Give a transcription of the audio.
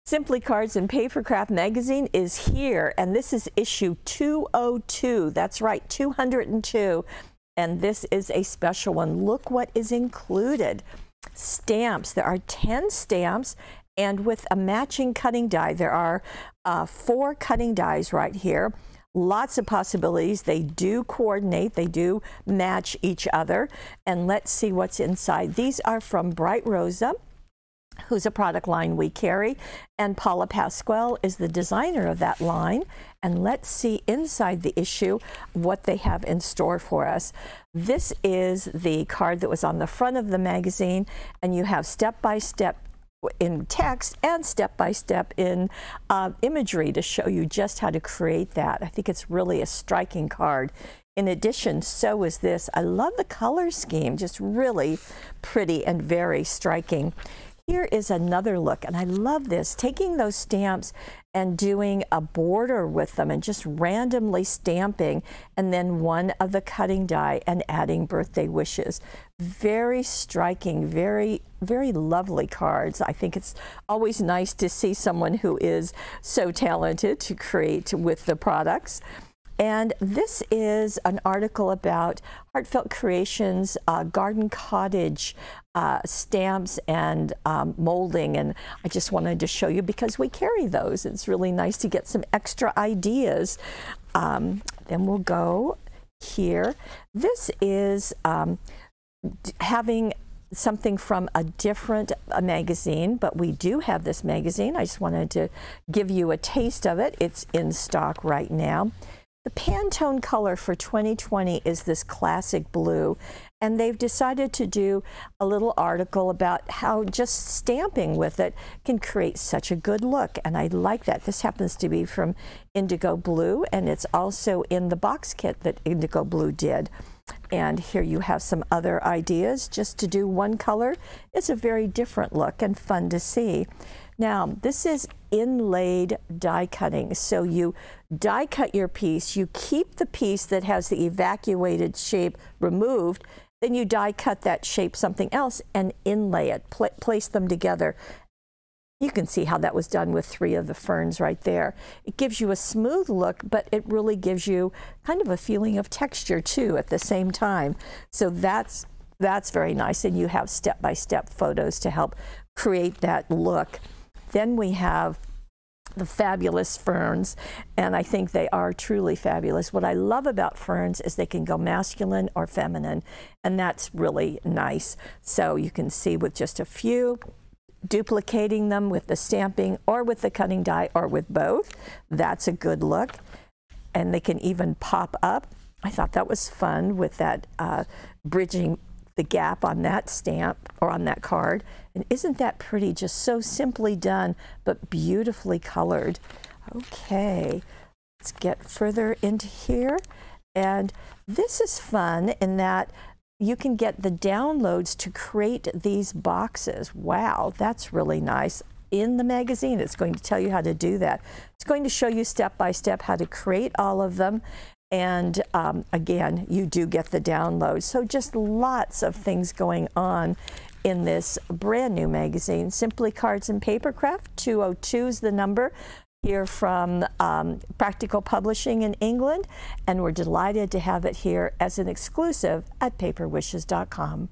Simply Cards and Papercraft magazine is here, and this is issue 202. That's right, 202. And this is a special one. Look what is included. Stamps. There are 10 stamps, and with a matching cutting die. There are 4 cutting dies right here. Lots of possibilities. They do coordinate. They do match each other. And let's see what's inside. These are from Bright Rosa, who's a product line we carry, and Paula Pasquale is the designer of that line. And let's see inside the issue what they have in store for us. This is the card that was on the front of the magazine, and you have step-by-step in text and step-by-step in imagery to show you just how to create that. I think it's really a striking card. In addition, so is this. I love the color scheme, just really pretty and very striking. Here is another look, and I love this, taking those stamps and doing a border with them and just randomly stamping, and then one of the cutting die and adding birthday wishes. Very striking, very, very lovely cards. I think it's always nice to see someone who is so talented to create with the products. And this is an article about Heartfelt Creations, garden cottage stamps and molding, and I just wanted to show you because we carry those. It's really nice to get some extra ideas. Then we'll go here. This is having something from a different magazine, but we do have this magazine. I just wanted to give you a taste of it. It's in stock right now. The Pantone color for 2020 is this classic blue, and they've decided to do a little article about how just stamping with it can create such a good look, and I like that. This happens to be from Indigo Blue, and it's also in the box kit that Indigo Blue did. And here you have some other ideas. Just to do one color, it's a very different look and fun to see. Now, this is inlaid die cutting. So you die cut your piece, you keep the piece that has the evacuated shape removed, then you die cut that shape something else and inlay it, place them together. You can see how that was done with 3 of the ferns right there. It gives you a smooth look, but it really gives you kind of a feeling of texture too at the same time. So that's very nice, and you have step-by-step photos to help create that look. Then we have the fabulous ferns, and I think they are truly fabulous. What I love about ferns is they can go masculine or feminine, and that's really nice. So you can see with just a few, duplicating them with the stamping or with the cutting die or with both. That's a good look. And they can even pop up. I thought that was fun with that bridging the gap on that stamp or on that card. And isn't that pretty? Just so simply done, but beautifully colored. Okay, let's get further into here. And this is fun in that you can get the downloads to create these boxes. Wow, that's really nice. In the magazine, it's going to tell you how to do that. It's going to show you step by step how to create all of them. And again, you do get the downloads. So just lots of things going on in this brand new magazine. Simply Cards and Papercraft, 202 is the number, here from Practical Publishing in England. And we're delighted to have it here as an exclusive at paperwishes.com.